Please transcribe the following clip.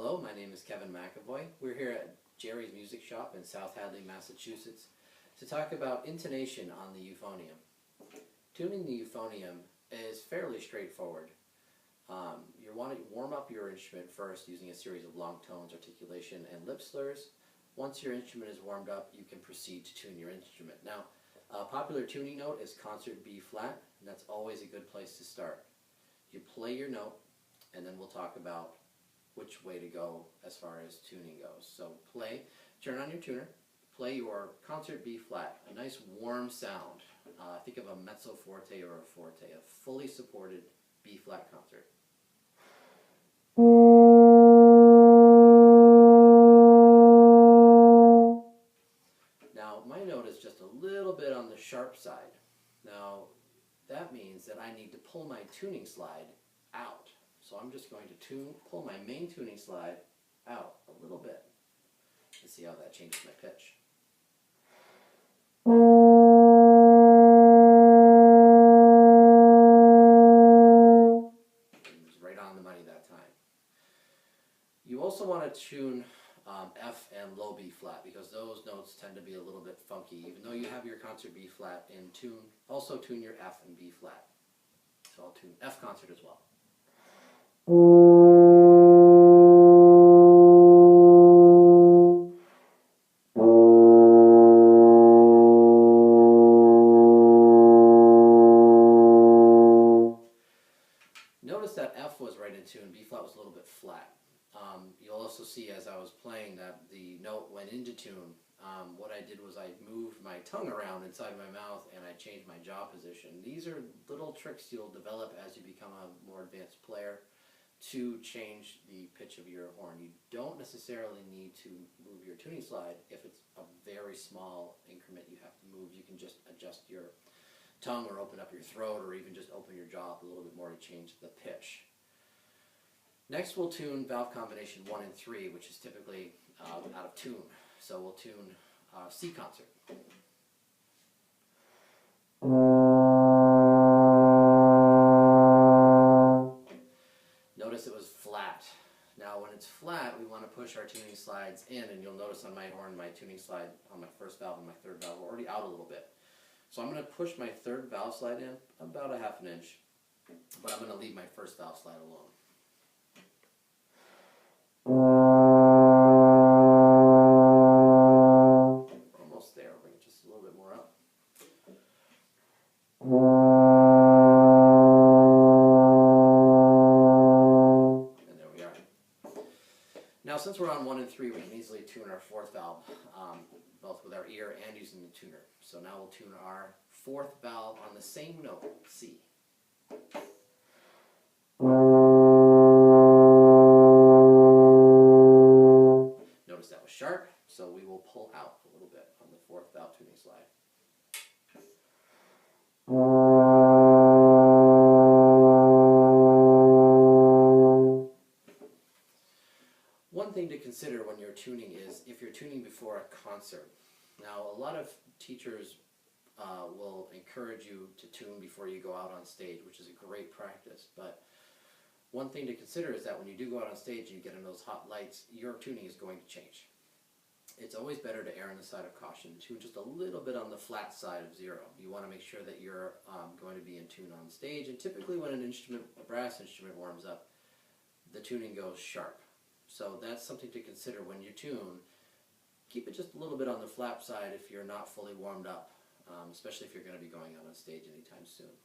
Hello, my name is Kevin McAvoy. We're here at Jerry's Music Shop in South Hadley, Massachusetts to talk about intonation on the euphonium. Tuning the euphonium is fairly straightforward. You want to warm up your instrument first using a series of long tones, articulation, and lip slurs. Once your instrument is warmed up, you can proceed to tune your instrument. Now, a popular tuning note is concert B flat, and that's always a good place to start. You play your note, and then we'll talk about which way to go as far as tuning goes. So turn on your tuner, play your concert B flat, a nice warm sound. Think of a mezzo forte or a forte, a fully supported B flat concert. Now my note is just a little bit on the sharp side. Now that means that I need to pull my tuning slide out. So I'm just going to pull my main tuning slide out a little bit and see how that changes my pitch. It was right on the money that time. You also want to tune F and low B flat because those notes tend to be a little bit funky. Even though you have your concert B flat in tune, also tune your F and B flat. So I'll tune F concert as well. Notice that F was right in tune, B flat was a little bit flat. You'll also see as I was playing that the note went into tune. What I did was I moved my tongue around inside my mouth and I changed my jaw position. These are little tricks you'll develop as you become a more advanced player to change the pitch of your horn. You don't necessarily need to move your tuning slide. If it's a very small increment you have to move, you can just adjust your tongue or open up your throat or even just open your jaw up a little bit more to change the pitch. Next we'll tune valve combination 1 and 3, which is typically out of tune. So we'll tune C concert. Notice it was flat. Now when it's flat, we want to push our tuning slides in, and you'll notice on my horn, my tuning slide on my first valve and my third valve are already out a little bit. So I'm going to push my third valve slide in about a half an inch, but I'm going to leave my first valve slide alone. We're almost there. I'll bring it just a little bit more up. And there we are. Now since we're on 1 and 3, we can easily tune our fourth valve, both with our ear and using the tuner. So now we'll tune our fourth valve on the same note, C. Notice that was sharp, so we will pull out a little bit on the fourth valve tuning slide. One thing to consider when you're tuning is if you're tuning before a concert. Now, a lot of teachers will encourage you to tune before you go out on stage, which is a great practice. But one thing to consider is that when you do go out on stage and you get in those hot lights, your tuning is going to change. It's always better to err on the side of caution. Tune just a little bit on the flat side of 0. You want to make sure that you're going to be in tune on stage. And typically when a brass instrument warms up, the tuning goes sharp. So that's something to consider when you tune. Keep it just a little bit on the flat side if you're not fully warmed up, especially if you're going to be going out on stage anytime soon.